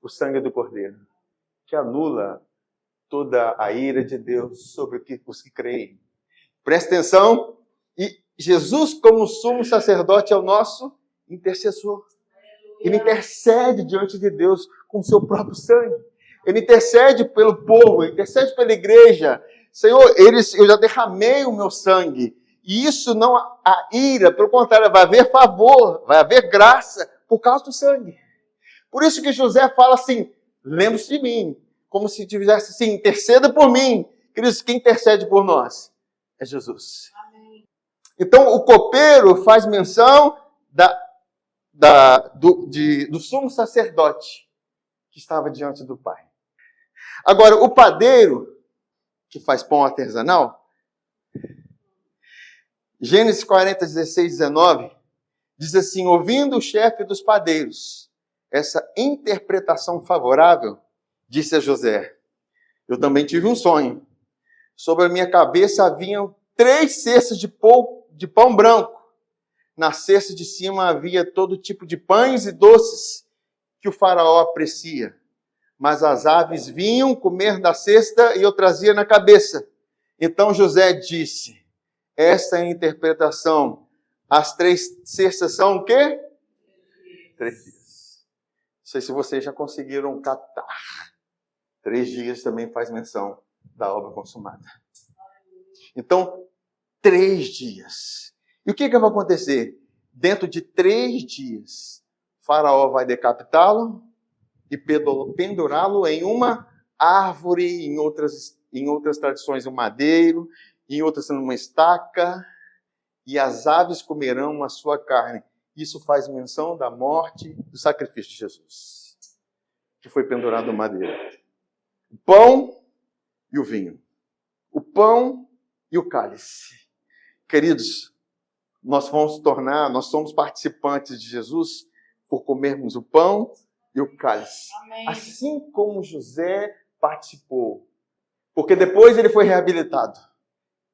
o sangue do Cordeiro, que anula toda a ira de Deus sobre os que creem. Presta atenção, e Jesus como sumo sacerdote é o nosso intercessor. Ele intercede diante de Deus com o seu próprio sangue. Ele intercede pelo povo, ele intercede pela igreja. Senhor, eu já derramei o meu sangue. E isso não há ira, pelo contrário, vai haver favor, vai haver graça por causa do sangue. Por isso que José fala assim, lembre-se de mim, como se tivesse assim, interceda por mim. Queridos, quem intercede por nós é Jesus. Amém. Então, o copeiro faz menção do sumo sacerdote que estava diante do Pai. Agora, o padeiro, que faz pão artesanal, Gênesis 40, 16, 19, diz assim, ouvindo o chefe dos padeiros essa interpretação favorável, disse a José, eu também tive um sonho. Sobre a minha cabeça haviam 3 cestas de pão branco. Na cesta de cima havia todo tipo de pães e doces que o faraó aprecia. Mas as aves vinham comer da cesta e eu trazia na cabeça. Então José disse, esta é a interpretação. As 3 cestas são o quê? 3 dias. Não sei se vocês já conseguiram captar. 3 dias também faz menção da obra consumada. Então, 3 dias. E o que vai acontecer? Dentro de 3 dias, Faraó vai decapitá-lo e pendurá-lo em uma árvore, em outras tradições um madeiro, em outras uma estaca, e as aves comerão a sua carne. Isso faz menção da morte, do sacrifício de Jesus, que foi pendurado no madeiro. O pão e o vinho. O pão e o cálice. Queridos, nós somos participantes de Jesus por comermos o pão e o cálice. Amém. Assim como José participou. Porque depois ele foi reabilitado.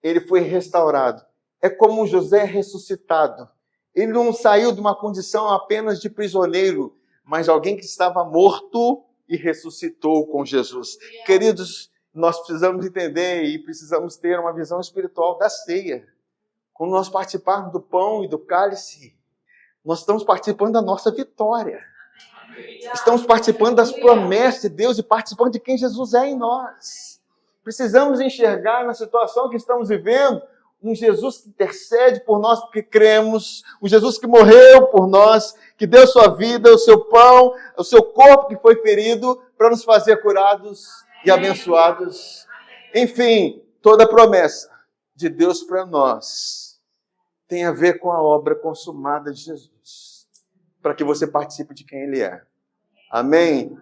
Ele foi restaurado. É como José ressuscitado. Ele não saiu de uma condição apenas de prisioneiro, mas alguém que estava morto e ressuscitou com Jesus. Queridos, nós precisamos entender e precisamos ter uma visão espiritual da ceia. Quando nós participarmos do pão e do cálice, nós estamos participando da nossa vitória. Estamos participando das promessas de Deus e participando de quem Jesus é em nós. Precisamos enxergar na situação que estamos vivendo um Jesus que intercede por nós porque cremos, um Jesus que morreu por nós, que deu sua vida, o seu pão, o seu corpo que foi ferido para nos fazer curados e abençoados. Enfim, toda a promessa de Deus para nós tem a ver com a obra consumada de Jesus. para que você participe de quem Ele é. Amém?